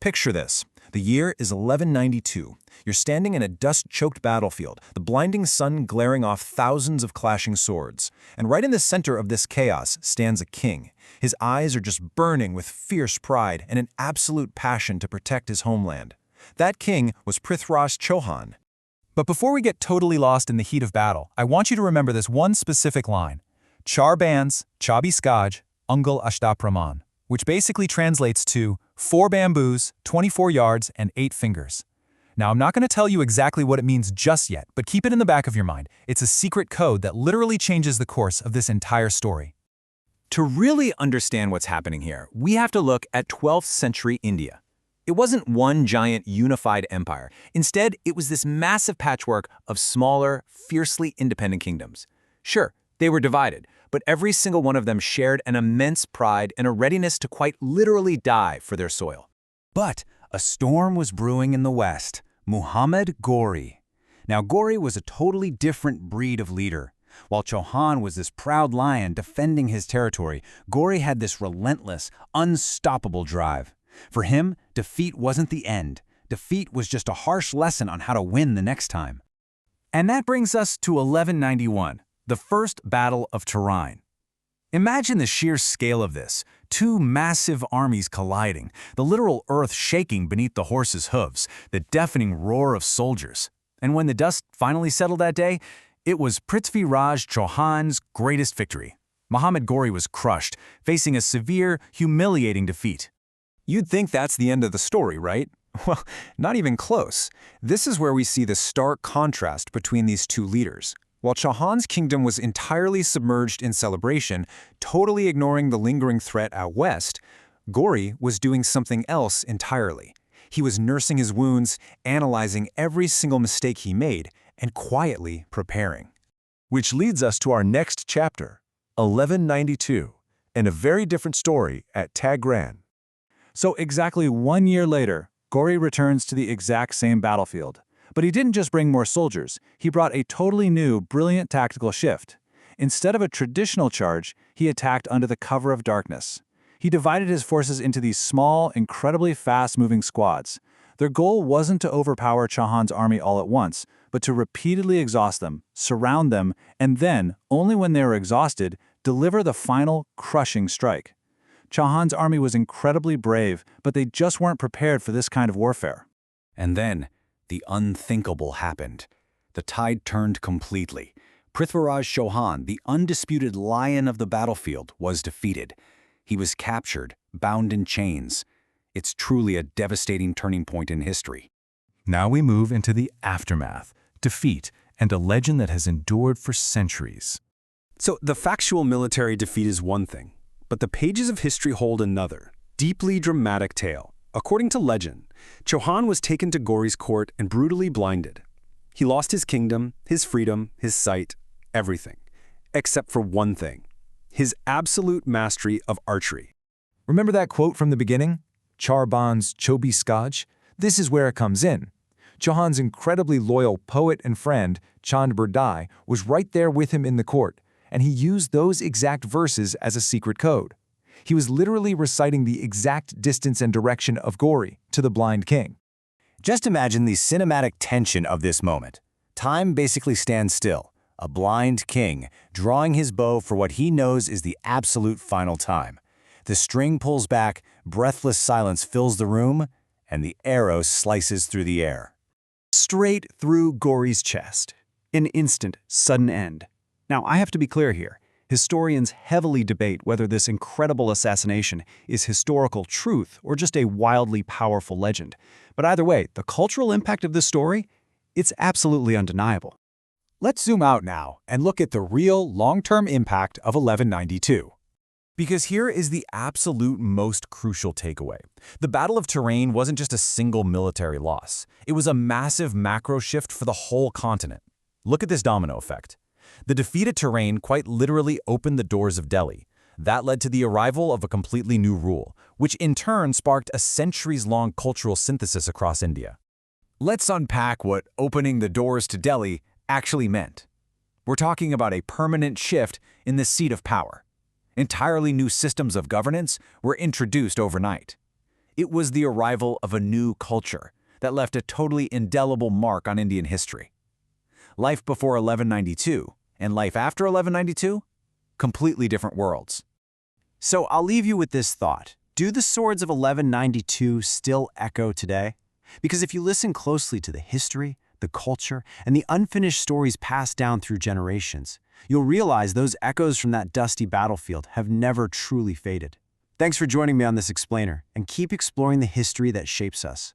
Picture this. The year is 1192. You're standing in a dust-choked battlefield, the blinding sun glaring off thousands of clashing swords. And right in the center of this chaos stands a king. His eyes are just burning with fierce pride and an absolute passion to protect his homeland. That king was Prithviraj Chauhan. But before we get totally lost in the heat of battle, I want you to remember this one specific line. Char bands, chabi skaj, ungal ashtapraman, which basically translates to 4 bamboos, 24 yards, and 8 fingers. Now, I'm not going to tell you exactly what it means just yet, but keep it in the back of your mind. It's a secret code that literally changes the course of this entire story. To really understand what's happening here, we have to look at 12th century India. It wasn't one giant unified empire. Instead, it was this massive patchwork of smaller, fiercely independent kingdoms. Sure, they were divided, but every single one of them shared an immense pride and a readiness to quite literally die for their soil. But a storm was brewing in the west. Muhammad Ghori. Now, Ghori was a totally different breed of leader. While Chauhan was this proud lion defending his territory, Ghori had this relentless, unstoppable drive. For him, defeat wasn't the end. Defeat was just a harsh lesson on how to win the next time. And that brings us to 1191, the First Battle of Tarain. Imagine the sheer scale of this. 2 massive armies colliding, the literal earth shaking beneath the horses' hooves, the deafening roar of soldiers. And when the dust finally settled that day, it was Prithviraj Chauhan's greatest victory. Muhammad Ghori was crushed, facing a severe, humiliating defeat. You'd think that's the end of the story, right? Well, not even close. This is where we see the stark contrast between these two leaders. While Chauhan's kingdom was entirely submerged in celebration, totally ignoring the lingering threat out west, Ghori was doing something else entirely. He was nursing his wounds, analyzing every single mistake he made, and quietly preparing. Which leads us to our next chapter, 1192, and a very different story at Tagran. So exactly 1 year later, Ghori returns to the exact same battlefield. But he didn't just bring more soldiers, he brought a totally new, brilliant tactical shift. Instead of a traditional charge, he attacked under the cover of darkness. He divided his forces into these small, incredibly fast-moving squads. Their goal wasn't to overpower Chauhan's army all at once, but to repeatedly exhaust them, surround them, and then, only when they were exhausted, deliver the final, crushing strike. Chauhan's army was incredibly brave, but they just weren't prepared for this kind of warfare. And then, the unthinkable happened. The tide turned completely. Prithviraj Chauhan, the undisputed lion of the battlefield, was defeated. He was captured, bound in chains. It's truly a devastating turning point in history. Now we move into the aftermath, defeat, and a legend that has endured for centuries. So the factual military defeat is one thing, but the pages of history hold another, deeply dramatic tale. According to legend, Chauhan was taken to Ghori's court and brutally blinded. He lost his kingdom, his freedom, his sight, everything, except for one thing, his absolute mastery of archery. Remember that quote from the beginning? Char bands, chabi skaj? This is where it comes in. Chauhan's incredibly loyal poet and friend, Chand Burdai, was right there with him in the court, and he used those exact verses as a secret code. He was literally reciting the exact distance and direction of Ghori to the blind king. Just imagine the cinematic tension of this moment. Time basically stands still, a blind king drawing his bow for what he knows is the absolute final time. The string pulls back, breathless silence fills the room, and the arrow slices through the air. Straight through Ghori's chest. An instant, sudden end. Now, I have to be clear here. Historians heavily debate whether this incredible assassination is historical truth or just a wildly powerful legend. But either way, the cultural impact of this story, it's absolutely undeniable. Let's zoom out now and look at the real long-term impact of 1192. Because here is the absolute most crucial takeaway. The Battle of Tarain wasn't just a single military loss. It was a massive macro shift for the whole continent. Look at this domino effect. The defeat at Tarain quite literally opened the doors of Delhi. That led to the arrival of a completely new rule, which in turn sparked a centuries-long cultural synthesis across India. Let's unpack what opening the doors to Delhi actually meant. We're talking about a permanent shift in the seat of power. Entirely new systems of governance were introduced overnight. It was the arrival of a new culture that left a totally indelible mark on Indian history. Life before 1192 and life after 1192? Completely different worlds. So I'll leave you with this thought. Do the swords of 1192 still echo today? Because if you listen closely to the history, the culture, and the unfinished stories passed down through generations, you'll realize those echoes from that dusty battlefield have never truly faded. Thanks for joining me on this explainer, and keep exploring the history that shapes us.